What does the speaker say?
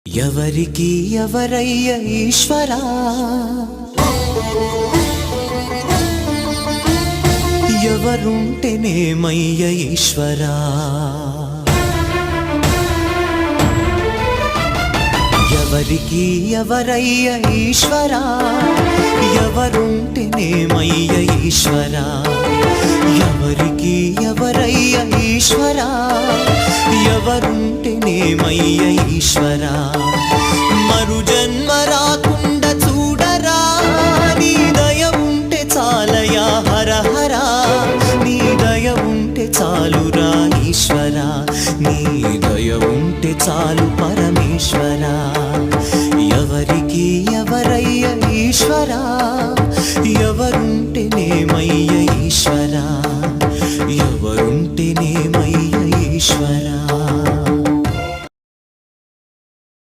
ఎవరికి ఎవరయ్య ఈశ్వరా, ఎవరుంటేనేమయ్య ఈశ్వరా. ఎవరికి ఎవరయ్య ఈశ్వరా, ఎవరుంటేనేమయ్య ఈశ్వరా. ఎవరికి ఎవరయ్య ఈశ్వరా, ఎవరుంటేనేమయ్య ఈశ్వరా. మరు జన్మ రాకుండా చూడరా, నీ దయ ఉంటే చాలయా హర హర. నీ దయ ఉంటే చాలురా ఈశ్వరా, నీ దయ ఉంటే చాలు పరమేశ్వరా. ఎవరికి ఎవరయ్య ఈశ్వరా, ఎవరుంటేనేమయ్య ఈశ్వరా. ఎవరుంటేనేమయ్య